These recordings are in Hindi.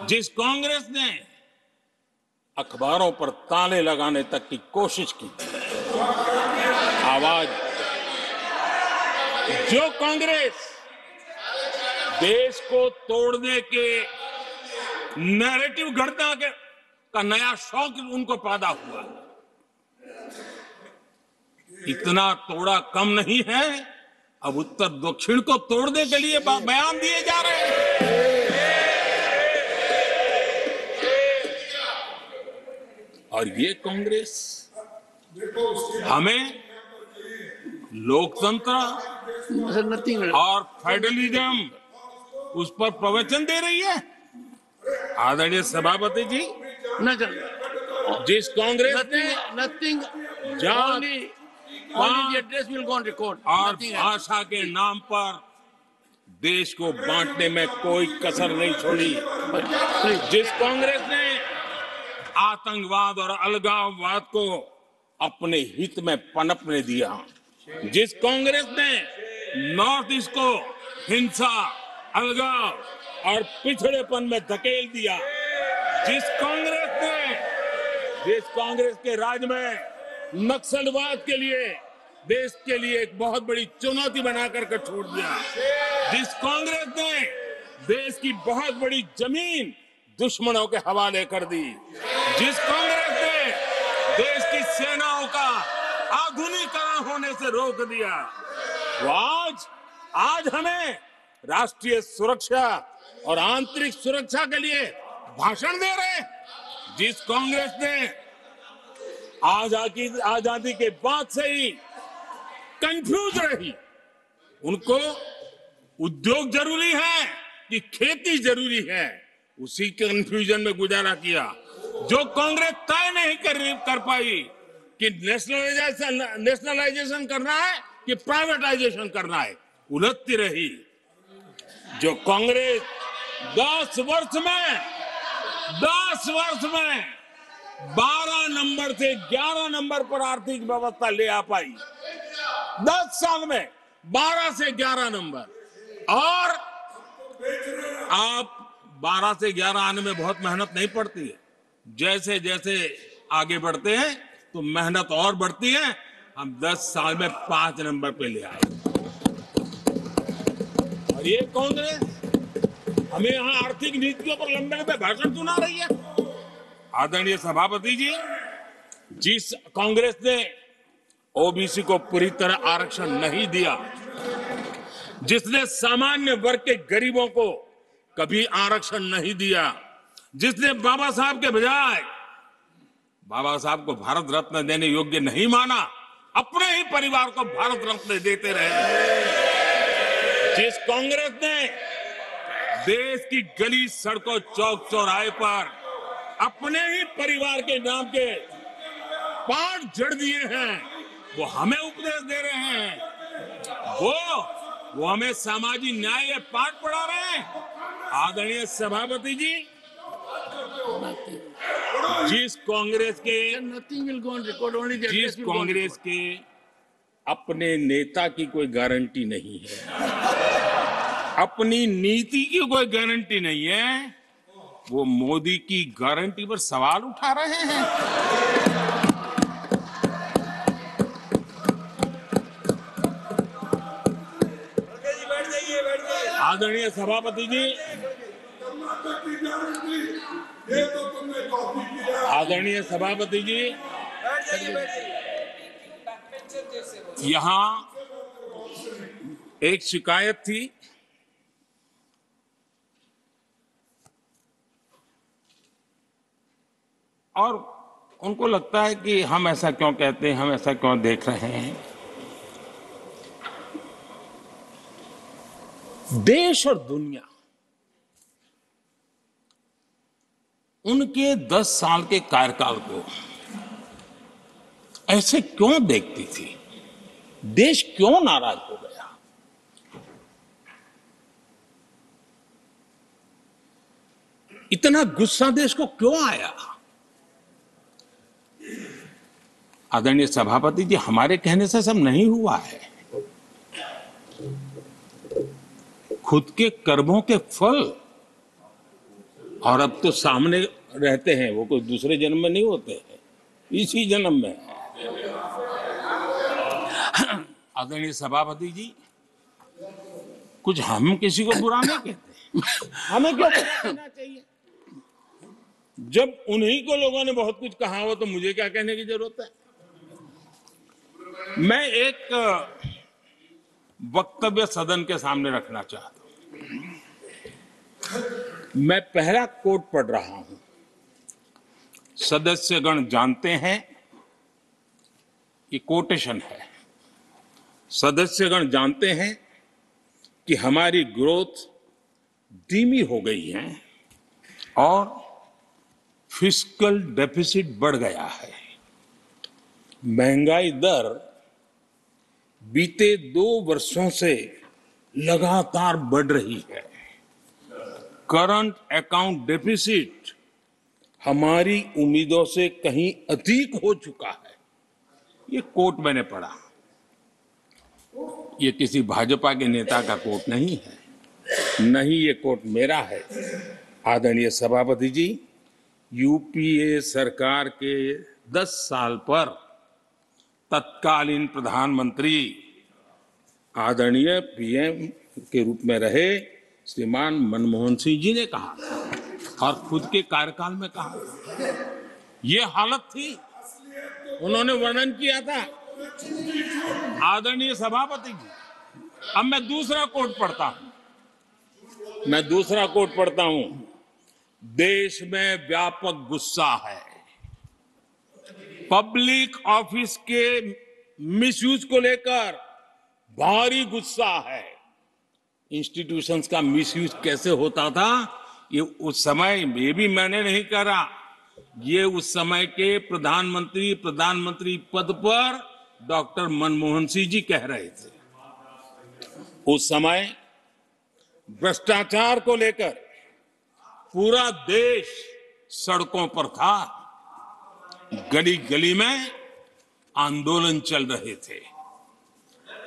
जिस कांग्रेस ने अखबारों पर ताले लगाने तक की कोशिश की, आवाज, जो कांग्रेस देश को तोड़ने के नैरेटिव घड़ना का नया शौक उनको पैदा हुआ, इतना तोड़ा कम नहीं है, अब उत्तर दक्षिण को तोड़ने के लिए बयान दिए जा रहे हैं। और ये कांग्रेस हमें लोकतंत्र और फेडरलिज्म उस पर प्रवचन दे रही है। आदरणीय सभापति जी, जिस कांग्रेस ने और भाषा के नाम पर देश को बांटने में कोई कसर नहीं छोड़ी, जिस कांग्रेस ने आतंकवाद और अलगाववाद को अपने हित में पनपने दिया, जिस कांग्रेस ने नॉर्थ ईस्ट को हिंसा, अलगाव और पिछड़ेपन में धकेल दिया, जिस कांग्रेस के राज में नक्सलवाद के लिए देश के लिए एक बहुत बड़ी चुनौती बनाकर के छोड़ दिया, जिस कांग्रेस ने देश की बहुत बड़ी जमीन दुश्मनों के हवाले कर दी, जिस कांग्रेस ने देश की सेनाओं का आधुनिकीकरण होने से रोक दिया, वो आज हमें राष्ट्रीय सुरक्षा और आंतरिक सुरक्षा के लिए भाषण दे रहे हैं। जिस कांग्रेस ने आजादी के बाद से ही कंफ्यूज रही, उनको उद्योग जरूरी है कि खेती जरूरी है, उसी कंफ्यूजन में गुजारा किया। जो कांग्रेस तय नहीं कर पाई कि नेशनलाइजेशन करना है कि प्राइवेटाइजेशन करना है, उलझती रही। जो कांग्रेस 10 वर्ष में 12 नंबर से 11 नंबर पर आर्थिक व्यवस्था ले आ पाई, 10 साल में 12 से 11 नंबर। और आप 12 से 11 आने में बहुत मेहनत नहीं पड़ती है, जैसे जैसे आगे बढ़ते हैं तो मेहनत और बढ़ती है। हम 10 साल में 5 नंबर पे ले आए। और ये कांग्रेस हमें यहाँ आर्थिक नीतियों पर लंबे लंबे भाषण सुना रही है। आदरणीय सभापति जी, जिस कांग्रेस ने ओबीसी को पूरी तरह आरक्षण नहीं दिया, जिसने सामान्य वर्ग के गरीबों को कभी आरक्षण नहीं दिया, जिसने बाबा साहब के बजाय बाबा साहब को भारत रत्न देने योग्य नहीं माना, अपने ही परिवार को भारत रत्न देते रहे, जिस कांग्रेस ने देश की गली सड़कों चौक चौराहे पर अपने ही परिवार के नाम के पाठ जड़ दिए हैं, वो हमें उपदेश दे रहे हैं, वो हमें सामाजिक न्याय के पाठ पढ़ा रहे हैं। आदरणीय सभापति जी, जिस कांग्रेस के अपने नेता की कोई गारंटी नहीं है, अपनी नीति की कोई गारंटी नहीं है, वो मोदी की गारंटी पर सवाल उठा रहे हैं। आदरणीय सभापति जी, आदरणीय सभापति जी, यहां एक शिकायत थी, और उनको लगता है कि हम ऐसा क्यों कहते हैं, हम ऐसा क्यों देख रहे हैं। देश और दुनिया उनके 10 साल के कार्यकाल को ऐसे क्यों देखती थी? देश क्यों नाराज हो गया? इतना गुस्सा देश को क्यों आया? आदरणीय सभापति जी, हमारे कहने से सब नहीं हुआ है। खुद के कर्मों के फल और अब तो सामने रहते हैं, वो कोई दूसरे जन्म में नहीं होते हैं, इसी जन्म में। आदरणीय सभापति जी, कुछ हम किसी को बुरा नहीं कहते, हमें क्यों कहना चाहिए? जब उन्हीं को लोगों ने बहुत कुछ कहा हो तो मुझे क्या कहने की जरूरत है? मैं एक वक्तव्य सदन के सामने रखना चाहता हूं। मैं पहला कोट पढ़ रहा हूं। सदस्यगण जानते हैं, ये कोटेशन है। सदस्यगण जानते हैं कि हमारी ग्रोथ धीमी हो गई है और फिस्कल डेफिसिट बढ़ गया है। महंगाई दर बीते 2 वर्षों से लगातार बढ़ रही है। करंट अकाउंट डेफिसिट हमारी उम्मीदों से कहीं अधिक हो चुका है। ये कोट मैंने पढ़ा, ये किसी भाजपा के नेता का कोट नहीं है, नहीं ये कोट मेरा है। आदरणीय सभापति जी, यूपीए सरकार के 10 साल पर तत्कालीन प्रधानमंत्री आदरणीय पीएम के रूप में रहे श्रीमान मनमोहन सिंह जी ने कहा था और खुद के कार्यकाल में कहा था। ये हालत थी, उन्होंने वर्णन किया था। आदरणीय सभापति जी, अब मैं दूसरा कोट पढ़ता हूं। देश में व्यापक गुस्सा है, पब्लिक ऑफिस के मिसयूज को लेकर भारी गुस्सा है। इंस्टीट्यूशंस का मिसयूज कैसे होता था, ये उस समय, ये भी मैंने नहीं करा, ये उस समय के प्रधानमंत्री पद पर डॉक्टर मनमोहन सिंह जी कह रहे थे। उस समय भ्रष्टाचार को लेकर पूरा देश सड़कों पर था, गली गली में आंदोलन चल रहे थे।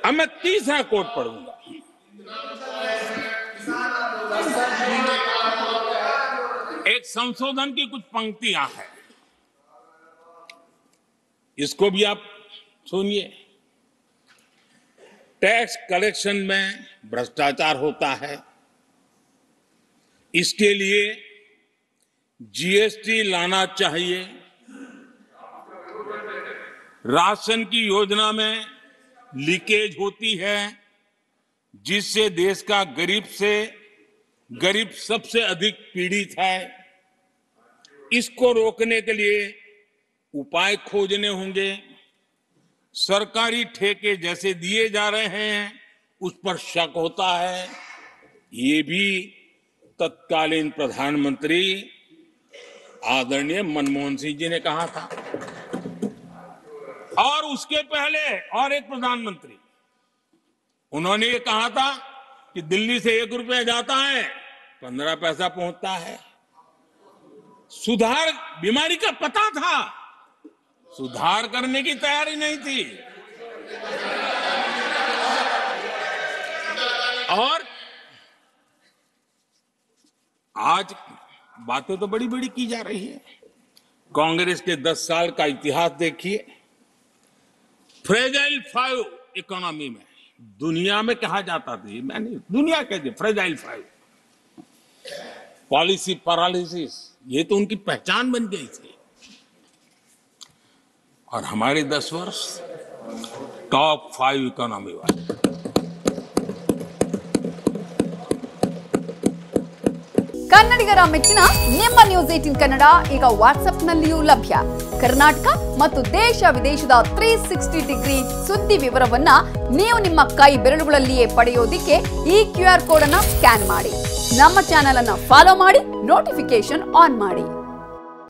अब मैं तीसरा कोट पढ़ूंगा। एक संशोधन की कुछ पंक्तियां हैं, इसको भी आप सुनिए। टैक्स कलेक्शन में भ्रष्टाचार होता है, इसके लिए जीएसटी लाना चाहिए। राशन की योजना में लीकेज होती है, जिससे देश का गरीब सबसे अधिक पीड़ित है। इसको रोकने के लिए उपाय खोजने होंगे। सरकारी ठेके जैसे दिए जा रहे हैं, उस पर शक होता है। ये भी तत्कालीन प्रधानमंत्री आदरणीय मनमोहन सिंह जी ने कहा था। और उसके पहले और एक प्रधानमंत्री, उन्होंने ये कहा था कि दिल्ली से 1 रुपया जाता है, 15 पैसा पहुंचता है। सुधार, बीमारी का पता था, सुधार करने की तैयारी नहीं थी। और आज बातें तो बड़ी बड़ी की जा रही है। कांग्रेस के 10 साल का इतिहास देखिए। फ्रेजाइल 5 इकोनॉमी में दुनिया में कहा जाता था, मैं नहीं, दुनिया कहती फ्रेजाइल 5, पॉलिसी पैरालिसिस, ये तो उनकी पहचान बन गई थी। और हमारे 10 वर्ष टॉप 5 इकोनॉमी वाले। ಕನ್ನಡಿಗರ ಮೆಚ್ಚಿನ ನಿಮ್ಮ ನ್ಯೂಸ್ 18 ಕನ್ನಡ ಈಗ ವಾಟ್ಸ್ಆಪ್ನಲ್ಲಿಯೂ ಲಭ್ಯ. ಕರ್ನಾಟಕ ಮತ್ತು ದೇಶ ವಿದೇಶದ 360 ಡಿಗ್ರಿ ಸುದ್ದಿ ವಿವರವನ್ನ ನೀವು ನಿಮ್ಮ ಕೈ ಬೆರಳುಗಳಲ್ಲಿಯೇ ಪಡೆಯೋದಿಕ್ಕೆ ಈ QR ಕೋಡ್ ಅನ್ನು ಸ್ಕ್ಯಾನ್ ಮಾಡಿ. ನಮ್ಮ ಚಾನೆಲ್ ಅನ್ನು ಫಾಲೋ ಮಾಡಿ, ನೋಟಿಫಿಕೇಶನ್ ಆನ್ ಮಾಡಿ.